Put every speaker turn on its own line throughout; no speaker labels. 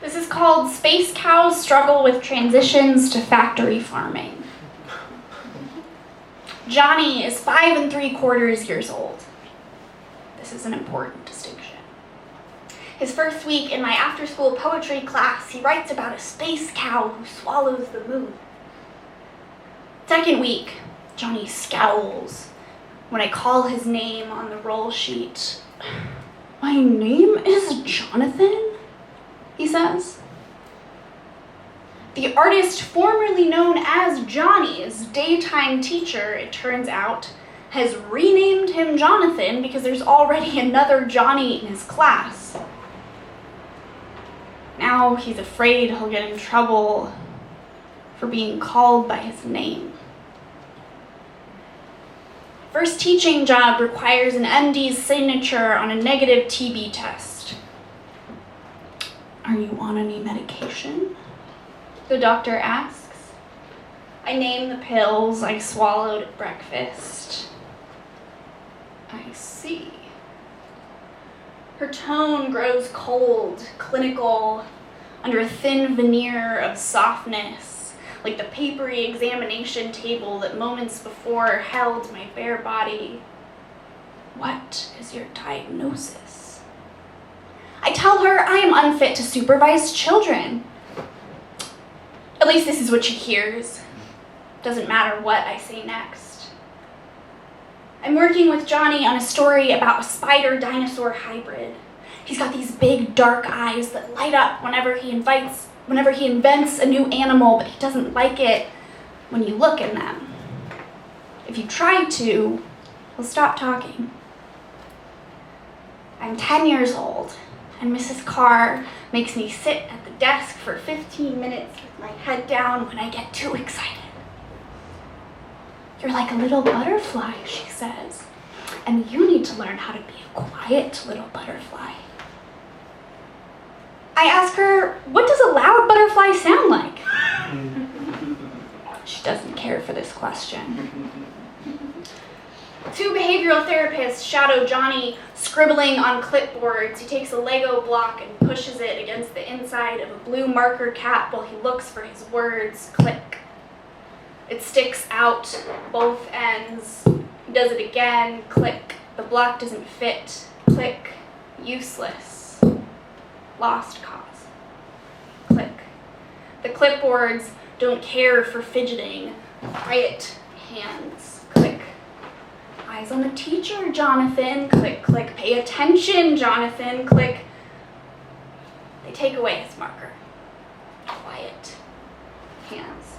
This is called Space Cows Struggle with Transitions to Factory Farming. Johnny is 5 3/4 years old. This is an important distinction. His first week in my after-school poetry class, he writes about a space cow who swallows the moon. Second week, Johnny scowls when I call his name on the roll sheet. "My name is Jonathan," he says. The artist formerly known as Johnny's daytime teacher, it turns out, has renamed him Jonathan because there's already another Johnny in his class. Now he's afraid he'll get in trouble for being called by his name. First teaching job requires an MD's signature on a negative TB test. "Are you on any medication?" the doctor asks. I name the pills I swallowed at breakfast. "I see." Her tone grows cold, clinical, under a thin veneer of softness, like the papery examination table that moments before held my bare body. "What is your diagnosis?" I tell her I am unfit to supervise children. At least this is what she hears. Doesn't matter what I say next. I'm working with Johnny on a story about a spider-dinosaur hybrid. He's got these big dark eyes that light up whenever he invents a new animal, but he doesn't like it when you look in them. If you try to, he'll stop talking. I'm 10 years old, and Mrs. Carr makes me sit at the desk for 15 minutes with my head down when I get too excited. "You're like a little butterfly," she says, "and you need to learn how to be a quiet little butterfly." I ask her, what does a loud butterfly sound like? She doesn't care for this question. 2 behavioral therapists shadow Johnny scribbling on clipboards. He takes a Lego block and pushes it against the inside of a blue marker cap while he looks for his words. Click. It sticks out both ends. He does it again. Click. The block doesn't fit. Click. Useless. Lost cause. Click. The clipboards don't care for fidgeting. Quiet hands. Click. Eyes on the teacher, Jonathan. Click, click. Pay attention, Jonathan. Click. They take away his marker. Quiet hands.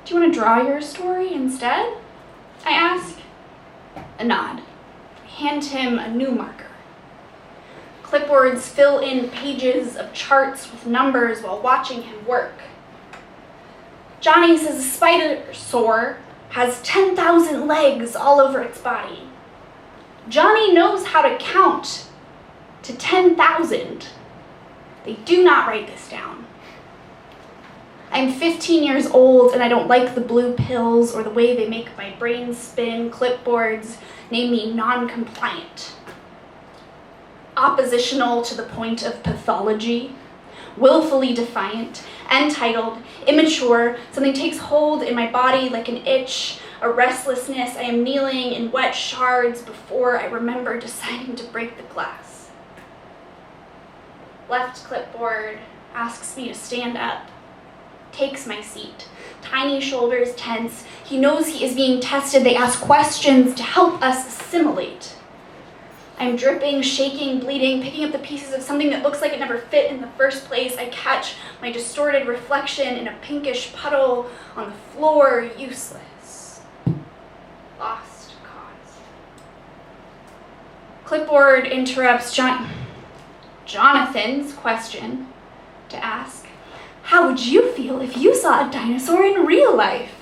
"Do you want to draw your story instead?" I ask. A nod. I hand him a new marker. Clipboards fill in pages of charts with numbers while watching him work. Johnny says a spider has 10,000 legs all over its body. Johnny knows how to count to 10,000. They do not write this down. I'm 15 years old and I don't like the blue pills or the way they make my brain spin. Clipboards name me non-compliant. Oppositional to the point of pathology. Willfully defiant. Entitled. Immature. Something takes hold in my body like an itch. A restlessness. I am kneeling in wet shards before I remember deciding to break the glass. Left clipboard asks me to stand up. Takes my seat. Tiny shoulders tense. He knows he is being tested. They ask questions to help us assimilate. I'm dripping, shaking, bleeding, picking up the pieces of something that looks like it never fit in the first place. I catch my distorted reflection in a pinkish puddle on the floor. Useless. Lost cause. Clipboard interrupts Jonathan's question to ask, "How would you feel if you saw a dinosaur in real life?"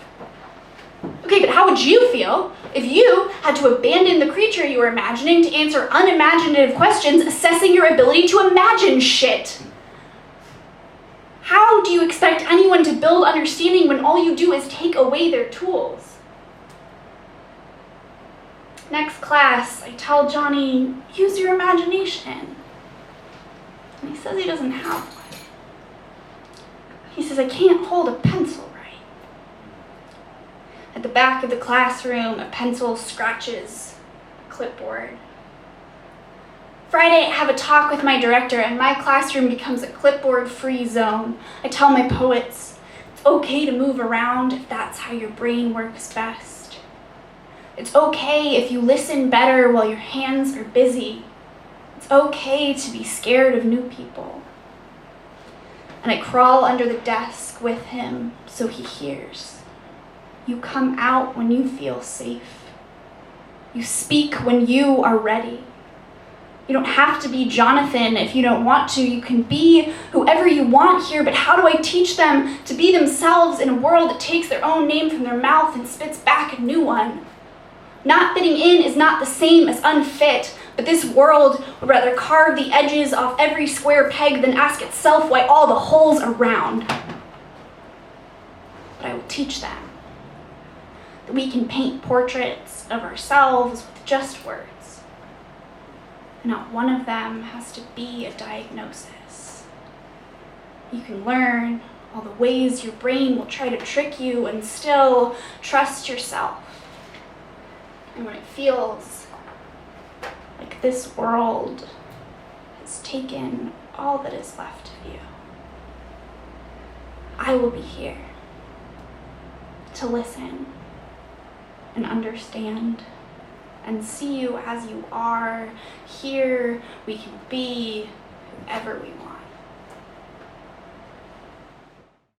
Okay, but how would you feel if you had to abandon the creature you were imagining to answer unimaginative questions, assessing your ability to imagine shit? How do you expect anyone to build understanding when all you do is take away their tools? Next class, I tell Johnny, use your imagination. And he says he doesn't have one. He says, I can't hold a pencil right. At the back of the classroom, a pencil scratches a clipboard. Friday, I have a talk with my director, and my classroom becomes a clipboard-free zone. I tell my poets, it's okay to move around if that's how your brain works best. It's okay if you listen better while your hands are busy. It's okay to be scared of new people. And I crawl under the desk with him so he hears. You come out when you feel safe. You speak when you are ready. You don't have to be Jonathan if you don't want to. You can be whoever you want here, but how do I teach them to be themselves in a world that takes their own name from their mouth and spits back a new one? Not fitting in is not the same as unfit, but this world would rather carve the edges off every square peg than ask itself why all the holes are round. But I will teach them that we can paint portraits of ourselves with just words. Not one of them has to be a diagnosis. You can learn all the ways your brain will try to trick you and still trust yourself. And when it feels like this world has taken all that is left of you, I will be here to listen and understand and see you as you are. Here we can be whoever we want.